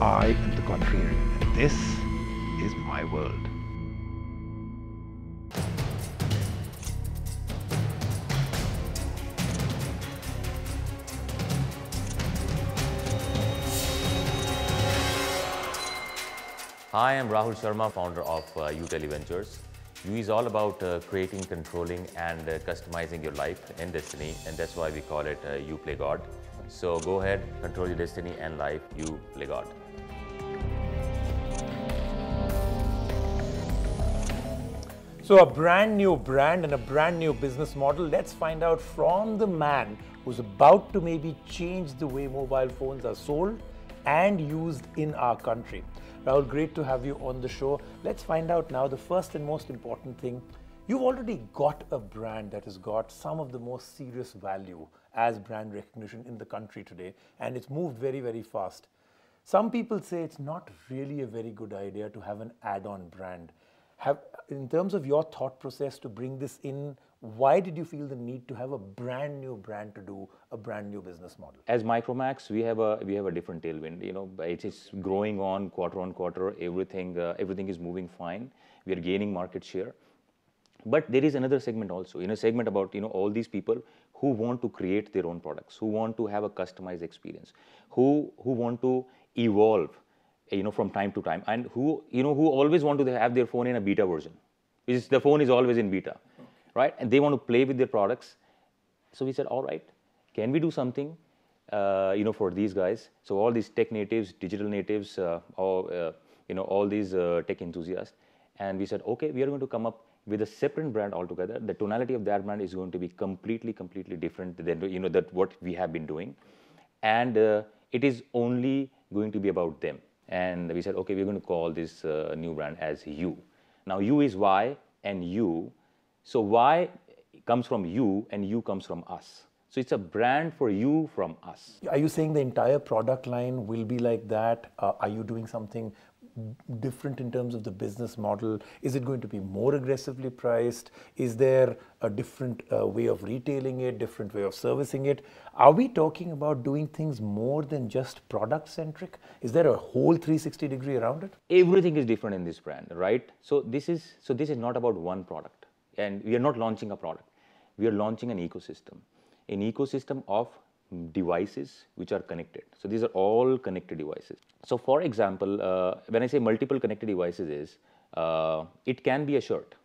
I am the contrarian, and this is my world. Hi, I'm Rahul Sharma, founder of UTele Ventures. U is all about creating, controlling, and customizing your life and destiny, and that's why we call it You Play God. So go ahead, control your destiny and life, you play God. So a brand new brand and a brand new business model. Let's find out from the man who's about to maybe change the way mobile phones are sold and used in our country. Rahul, great to have you on the show. Let's find out now the first and most important thing. You've already got a brand that has got some of the most serious value as brand recognition in the country today, and it's moved very, very fast. Some people say it's not really a very good idea to have an add-on brand. In terms of your thought process to bring this in, why did you feel the need to have a brand new brand to do a brand new business model? As Micromax, we have a different tailwind. You know, it is growing on quarter. Everything is moving fine. We are gaining market share. But there is another segment also. You know, segment about all these people who want to create their own products, who want to have a customized experience, who want to evolve, from time to time, and who always want to have their phone in a beta version, which is the phone is always in beta, right? And they want to play with their products. So we said, all right, can we do something, for these guys? So all these tech natives, digital natives, all these tech enthusiasts, and we said, okay, we are going to come up with a separate brand altogether. The tonality of that brand is going to be completely different than that what we have been doing, and it is only going to be about them. And we said, okay, we're going to call this new brand as You. Now, You is Y and You. So Y comes from You and You comes from us. So it's a brand for you from us. Are you saying the entire product line will be like that? Are you doing something different in terms of the business model? Is it going to be more aggressively priced? Is there a different way of retailing it, different way of servicing it? Are we talking about doing things more than just product centric? Is there a whole 360 degree around it? Everything is different in this brand, right? So this is not about one product, and we are not launching a product. We are launching an ecosystem of devices which are connected. So these are all connected devices. So for example, when I say multiple connected devices is, it can be a shirt.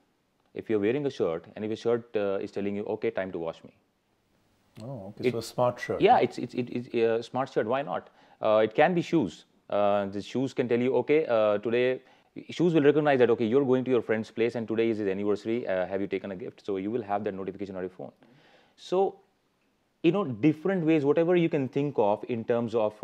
If you're wearing a shirt and if a shirt is telling you, okay, time to wash me. Oh, okay, so a smart shirt. Yeah, it's a smart shirt, why not? It can be shoes. The shoes can tell you, okay, today, shoes will recognize that, okay, you're going to your friend's place and today is his anniversary, have you taken a gift? So you will have that notification on your phone. So, different ways, whatever you can think of in terms of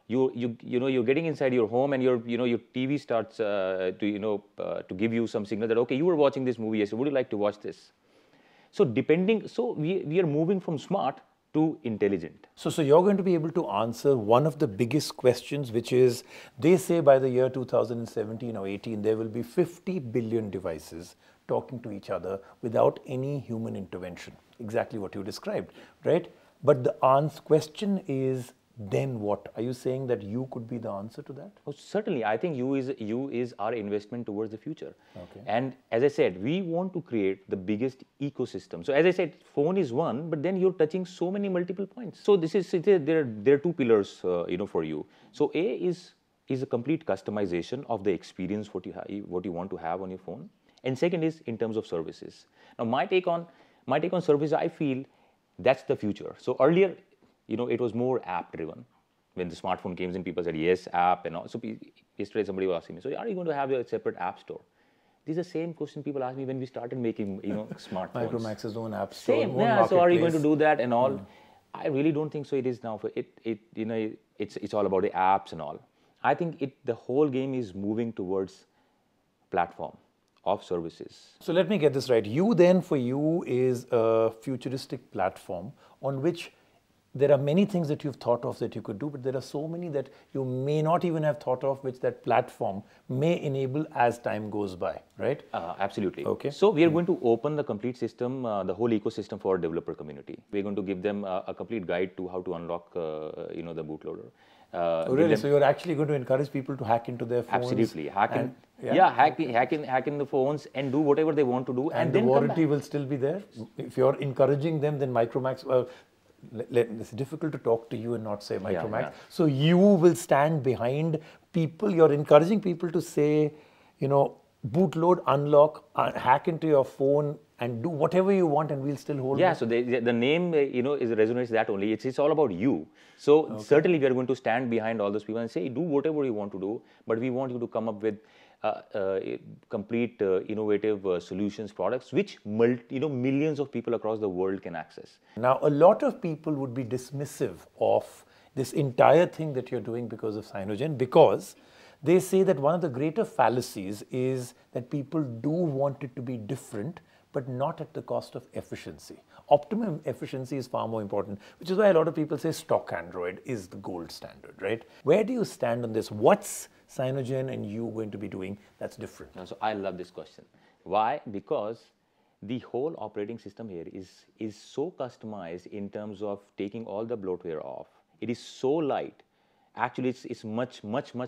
you're getting inside your home and your TV starts to give you some signal that, okay, you were watching this movie yesterday, would you like to watch this? So we are moving from smart to intelligent. So you're going to be able to answer one of the biggest questions, which is, they say by the year 2017 or 18, there will be 50 billion devices talking to each other without any human intervention. Exactly what you described, right? But the question is, then what? Are you saying that You could be the answer to that? Oh, certainly. I think You is our investment towards the future. Okay. And as I said, we want to create the biggest ecosystem. So as I said, phone is one, but then you're touching so many multiple points. So there are two pillars, for You. So A is a complete customization of the experience what you want to have on your phone, and second is in terms of services. Now, my take on services, I feel that's the future. So earlier, it was more app driven. When the smartphone came in, people said, yes, app and all. So yesterday somebody was asking me, so are you going to have a separate app store? This is the same question people asked me when we started making, smartphones. Micromax's own app store. Same, yeah. So are you going to do that and all? I really don't think so. It is now for it. It's all about the apps and all. I think the whole game is moving towards platform of services. So let me get this right. You then, for You, is a futuristic platform on which there are many things that you've thought of that you could do, but there are so many that you may not even have thought of, which that platform may enable as time goes by, right? Absolutely. Okay. So we are going to open the complete system, the whole ecosystem for our developer community. We're going to give them a complete guide to how to unlock, the bootloader. Oh, really? So you're actually going to encourage people to hack into their phones? Absolutely. Hack in, yeah, hack in the phones and do whatever they want to do, and the then warranty will still be there. If you're encouraging them, then Micromax. It's difficult to talk to you and not say Micromax. Yeah. So you will stand behind people. You're encouraging people to say, bootload, unlock, hack into your phone, and do whatever you want, and we'll still hold. Yeah. So the name, is resonates that only. It's all about you. So certainly we are going to stand behind all those people and say, do whatever you want to do, but we want you to come up with complete innovative solutions, products which millions of people across the world can access. Now, a lot of people would be dismissive of this entire thing that you're doing because of Cyanogen, because they say that one of the greater fallacies is that people do want it to be different, but not at the cost of efficiency. Optimum efficiency is far more important, which is why a lot of people say stock Android is the gold standard, right? Where do you stand on this? What's Cyanogen and you going to be doing that's different? So I love this question. Why? Because the whole operating system here is so customized in terms of taking all the bloatware off. It is so light. Actually, it's much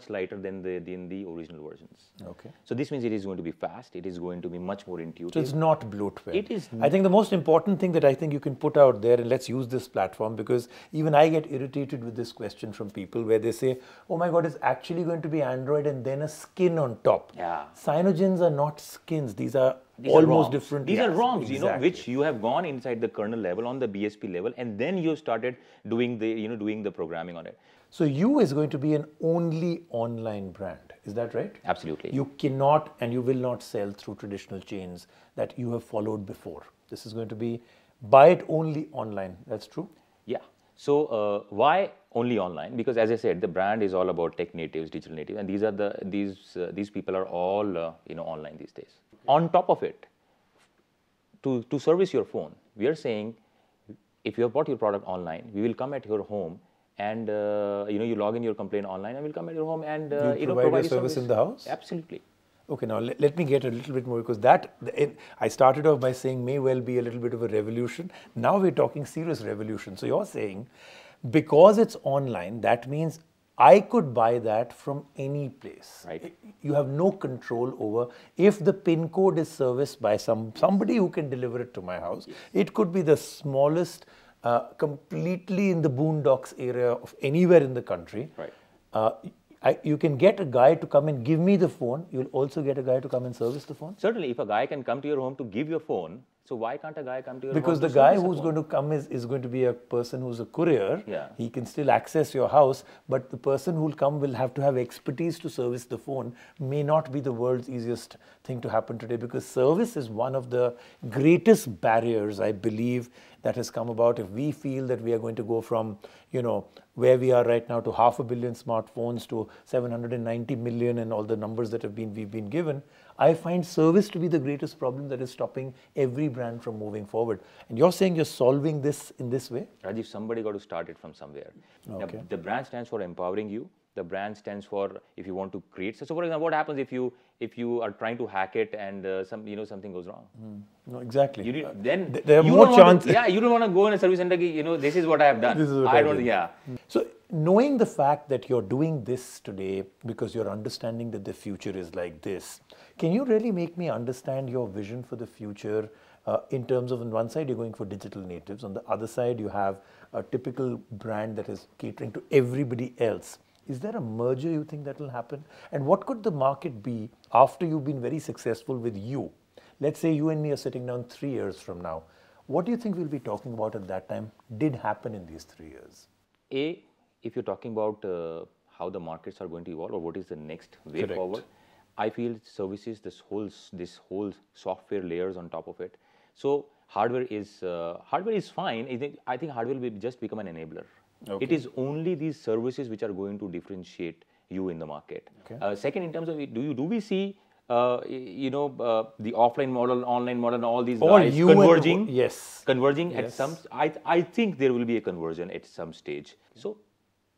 lighter than the original versions. Okay. So this means it is going to be fast. It is going to be much more intuitive. So it's not bloatware. It is. I think the most important thing that I think you can put out there, and let's use this platform, because even I get irritated with this question from people where they say, oh my God, it's actually going to be Android and then a skin on top. Yeah. Cyanogens are not skins. These are almost different. These are ROMs, exactly. Which you have gone inside the kernel level, on the BSP level, and then you started doing the programming on it. So you is going to be an only online brand. Is that right? Absolutely. You cannot and you will not sell through traditional chains that you have followed before. This is going to be buy it only online. That's true? Yeah. So why only online? Because as I said, the brand is all about tech natives, digital natives, and these people are all online these days. On top of it, to service your phone, we are saying if you have bought your product online, we will come at your home and you log in your complaint online, and we'll come at your home and provide your service in the house. Absolutely. Okay, now let me get a little bit more, because I started off by saying may well be a little bit of a revolution. Now we're talking serious revolution. So you're saying because it's online, that means I could buy that from any place. Right. You have no control over if the PIN code is serviced by somebody who can deliver it to my house. Yes. It could be the smallest, completely in the boondocks area of anywhere in the country. Right. You can get a guy to come and give me the phone. You'll also get a guy to come and service the phone? Certainly, if a guy can come to your home to give your phone, so why can't a guy come to your home? Because the guy who's going to come is going to be a person who's a courier. Yeah. He can still access your house, but the person who will come will have to have expertise to service the phone. May not be the world's easiest thing to happen today, because service is one of the greatest barriers, I believe, that has come about. If we feel that we are going to go from, where we are right now to 500 million smartphones to 790 million and all the numbers that we've been given, I find service to be the greatest problem that is stopping every brand from moving forward. And you're saying you're solving this in this way? Rajiv, somebody got to start it from somewhere. Okay. The brand stands for empowering you. The brand stands for if you want to create. So for example, what happens if you are trying to hack it and something goes wrong? No, exactly. Then there are more chances. You don't want to go in a service center. This is what I have done. This is what I don't. Yeah. So knowing the fact that you're doing this today because you're understanding that the future is like this, can you really make me understand your vision for the future? In terms of, on one side, you're going for digital natives. On the other side, you have a typical brand that is catering to everybody else. Is there a merger you think that will happen? And what could the market be after you've been very successful with you? Let's say you and me are sitting down 3 years from now. What do you think we'll be talking about at that time did happen in these 3 years? If you're talking about how the markets are going to evolve or what is the next way Correct. forward, I feel services, this whole software layers on top of it. So hardware is fine. I think hardware will just become an enabler. Okay. It is only these services which are going to differentiate you in the market. Okay. Second, in terms of do we see the offline model, online model, and all these guys converging? Yes. Converging Yes. at some. I think there will be a conversion at some stage. So,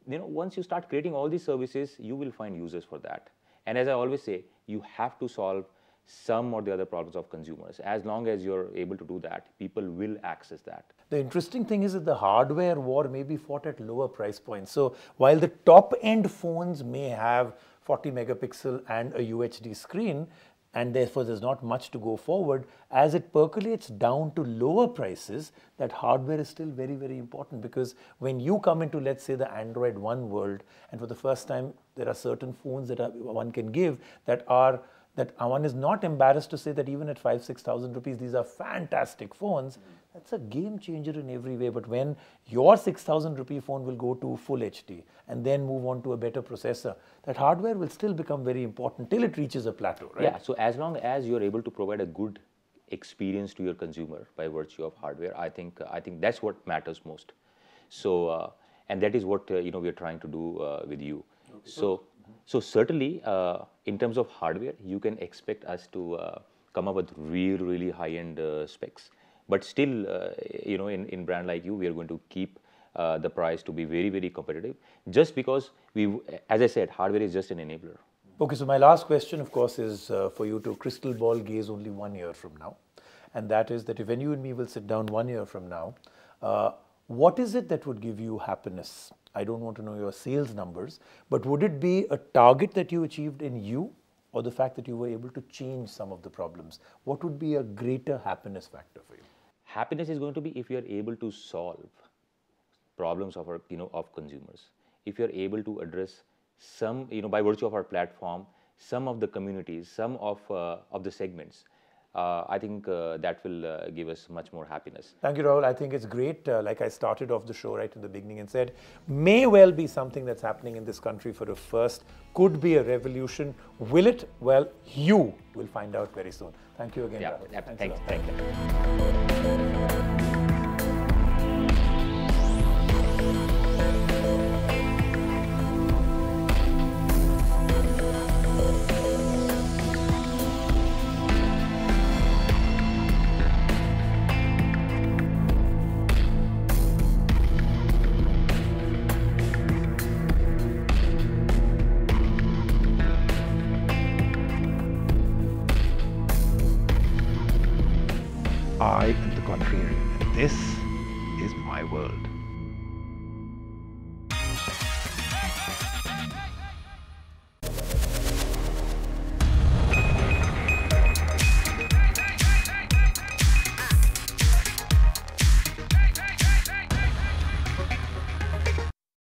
once you start creating all these services, you will find users for that. And as I always say, you have to solve some or the other problems of consumers. As long as you're able to do that, people will access that. The interesting thing is that the hardware war may be fought at lower price points. So while the top end phones may have 40 megapixel and a UHD screen, and therefore there's not much to go forward, as it percolates down to lower prices, that hardware is still very, very important, because when you come into, let's say, the Android One world, and for the first time there are certain phones that one can give that one is not embarrassed to say that even at 5,000-6,000 rupees, these are fantastic phones. That's a game changer in every way. But when your 6,000 rupee phone will go to full HD and then move on to a better processor, that hardware will still become very important till it reaches a plateau, right? Yeah, so as long as you're able to provide a good experience to your consumer by virtue of hardware, I think that's what matters most. So, and that is what we are trying to do with you. Okay. So certainly, in terms of hardware, you can expect us to come up with really high-end specs. But still, in brand like you, we are going to keep the price to be very competitive. Just because as I said, hardware is just an enabler. Okay, so my last question, of course, is for you to crystal ball gaze only 1 year from now, and that is that if you and me will sit down 1 year from now, what is it that would give you happiness? I don't want to know your sales numbers, but would it be a target that you achieved in you, or the fact that you were able to change some of the problems? What would be a greater happiness factor for you? Happiness is going to be if you are able to solve problems of our, of consumers. If you are able to address some, by virtue of our platform, some of the communities, some of the segments, I think that will give us much more happiness. Thank you, Rahul. I think it's great. Like I started off the show right in the beginning and said, may well be something that's happening in this country for the first, could be a revolution. Will it? Well, you will find out very soon. Thank you again, Rahul. Yeah, thank you. I am the contrarian, and this is my world.